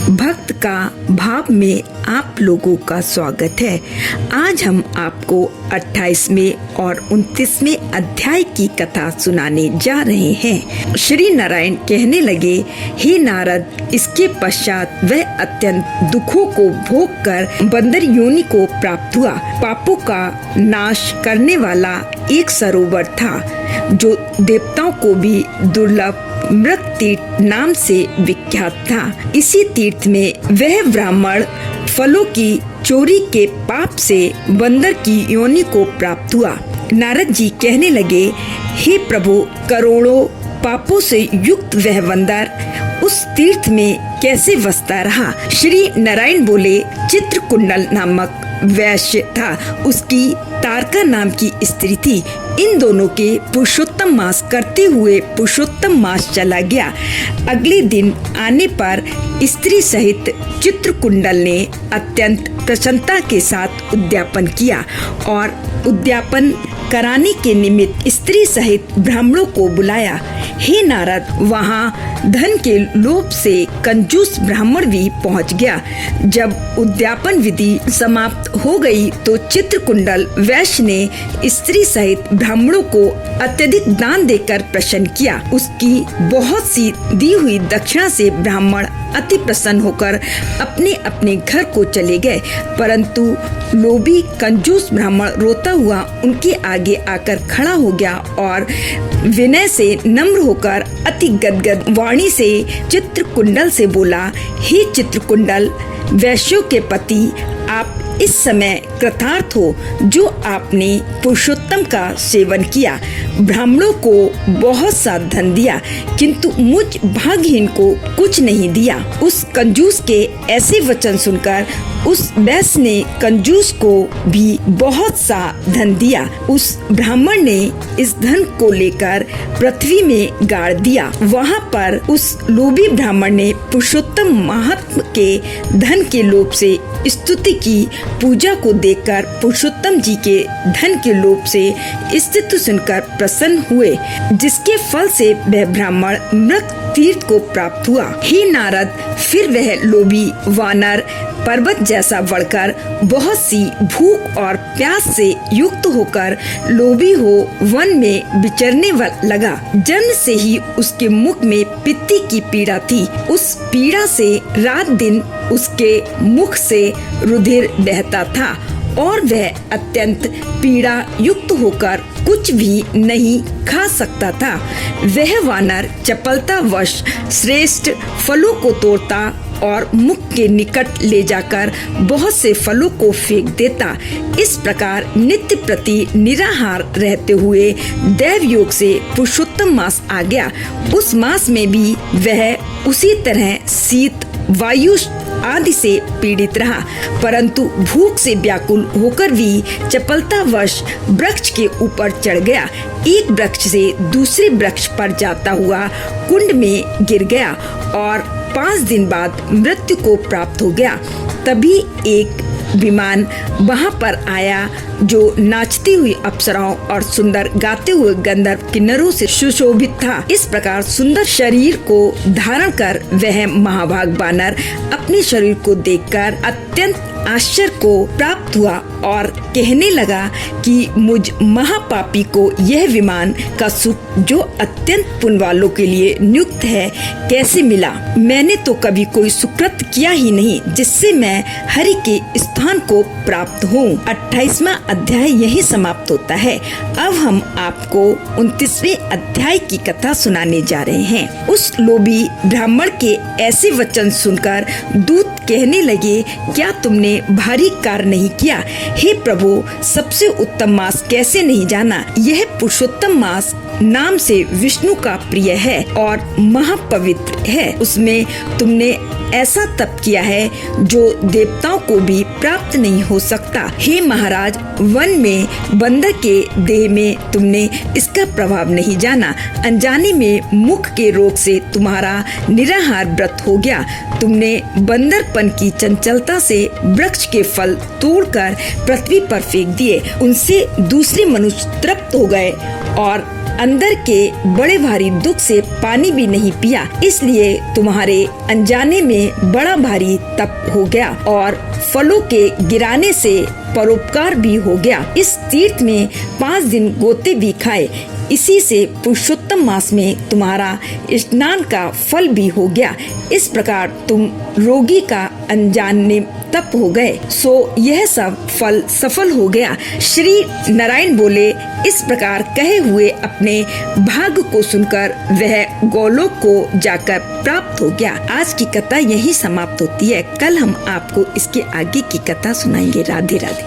भक्त का भाव में आप लोगों का स्वागत है। आज हम आपको 28वें और 29वें अध्याय की कथा सुनाने जा रहे हैं। श्री नारायण कहने लगे, हे नारद, इसके पश्चात वह अत्यंत दुखों को भोग कर बंदर योनि को प्राप्त हुआ। पापों का नाश करने वाला एक सरोवर था जो देवताओं को भी दुर्लभ मृत तीर्थ नाम से विख्यात था। इसी तीर्थ में वह ब्राह्मण फलों की चोरी के पाप से बंदर की योनि को प्राप्त हुआ। नारद जी कहने लगे, हे प्रभु, करोड़ों पापों से युक्त वह बंदर उस तीर्थ में कैसे बसता रहा? श्री नारायण बोले, चित्रकुंडल नामक वैश्य था, उसकी तारका नाम की स्त्री थी। इन दोनों के पुरुषोत्तम मास करते हुए पुरुषोत्तम मास चला गया। अगले दिन आने पर स्त्री सहित चित्रकुंडल ने अत्यंत प्रसन्नता के साथ उद्यापन किया और उद्यापन कराने के निमित्त स्त्री सहित ब्राह्मणों को बुलाया। हे नारद, वहाँ धन के लोभ से कंजूस ब्राह्मण भी पहुँच गया। जब उद्यापन विधि समाप्त हो गई तो चित्रकुंडल वैश्य ने स्त्री सहित ब्राह्मणों को अत्यधिक दान देकर प्रसन्न किया। उसकी बहुत सी दी हुई दक्षिणा से ब्राह्मण अति प्रसन्न होकर अपने अपने घर को चले गए, परंतु लोभी कंजूस ब्राह्मण रोता हुआ उनके आगे आकर खड़ा हो गया और विनय से नम्र होकर अति गदगद वाणी से चित्रकुंडल से बोला, हे चित्रकुंडल, वैश्यों के पति, आप इस समय कृतार्थ हो जो आपने पुरुषोत्तम का सेवन किया। ब्राह्मणों को बहुत सा धन दिया, किंतु मुझ भाग्यहीन को कुछ नहीं दिया। उस कंजूस के ऐसे वचन सुनकर उस वैश्य ने कंजूस को भी बहुत सा धन दिया। उस ब्राह्मण ने इस धन को लेकर पृथ्वी में गाड़ दिया। वहाँ पर उस लोभी ब्राह्मण ने पुरुषोत्तम महात्मा के धन के लोभ से स्तुति की। पूजा को देखकर पुरुषोत्तम जी के धन के लोभ से स्तुति सुनकर प्रसन्न हुए, जिसके फल से वह ब्राह्मण मृत तीर्थ को प्राप्त हुआ। हे नारद, फिर वह लोभी वानर पर्वत जैसा बढ़कर बहुत सी भूख और प्यास से युक्त होकर लोभी हो वन में विचरने लगा। जन्म से ही उसके मुख में पित्ती की पीड़ा थी। उस पीड़ा से रात दिन उसके मुख से रुधिर बहता था और वह अत्यंत पीड़ा युक्त होकर कुछ भी नहीं खा सकता था। वह वानर चपलतावश श्रेष्ठ फलों को तोड़ता और मुख के निकट ले जाकर बहुत से फलों को फेंक देता। इस प्रकार नित्य प्रति निराहार रहते हुए दैव योग से पुरुषोत्तम मास आ गया। उस मास में भी वह उसी तरह शीत, वायु आदि से पीड़ित रहा, परंतु भूख से व्याकुल होकर भी चपलतावश वृक्ष के ऊपर चढ़ गया। एक वृक्ष से दूसरे वृक्ष पर जाता हुआ कुंड में गिर गया और 5 दिन बाद मृत्यु को प्राप्त हो गया। तभी एक विमान वहाँ पर आया जो नाचती हुई अप्सराओं और सुंदर गाते हुए गंधर्व किन्नरों से सुशोभित था। इस प्रकार सुंदर शरीर को धारण कर वह महाभाग वानर अपने शरीर को देखकर अत्यंत आश्चर्य को प्राप्त हुआ और कहने लगा कि मुझ महापापी को यह विमान का सुख जो अत्यंत पुण्य वालों के लिए नियुक्त है कैसे मिला? मैंने तो कभी कोई सुकृत किया ही नहीं जिससे मैं हरि के स्थान को प्राप्त हूँ। 28वां अध्याय यही समाप्त होता है। अब हम आपको 29वें अध्याय की कथा सुनाने जा रहे हैं। उस लोभी ब्राह्मण के ऐसे वचन सुनकर दूत कहने लगे, क्या तुमने भारी कार्य नहीं किया? हे प्रभु, सबसे उत्तम मास कैसे नहीं जाना? यह पुरुषोत्तम मास नाम से विष्णु का प्रिय है और महापवित्र है। उसमें तुमने ऐसा तप किया है जो देवताओं को भी प्राप्त नहीं हो सकता। हे महाराज, वन में बंदर के देह में तुमने इसका प्रभाव नहीं जाना। अनजाने में मुख के रोग से तुम्हारा निराहार व्रत हो गया। तुमने बंदरपन की चंचलता से वृक्ष के फल तोड़कर पृथ्वी पर फेंक दिए। उनसे दूसरे मनुष्य तृप्त हो गए और अंदर के बड़े भारी दुख से पानी भी नहीं पिया, इसलिए तुम्हारे अनजाने में बड़ा भारी तप हो गया और फलों के गिराने से परोपकार भी हो गया। इस तीर्थ में 5 दिन गोते भी खाए, इसी से पुरुषोत्तम मास में तुम्हारा स्नान का फल भी हो गया। इस प्रकार तुम रोगी का अनजाने तप हो गए, सो यह सब फल सफल हो गया। श्री नारायण बोले, इस प्रकार कहे हुए अपने भाग्य को सुनकर वह गोलोक को जाकर प्राप्त हो गया। आज की कथा यही समाप्त होती है। कल हम आपको इसके आगे की कथा सुनाएंगे। राधे राधे।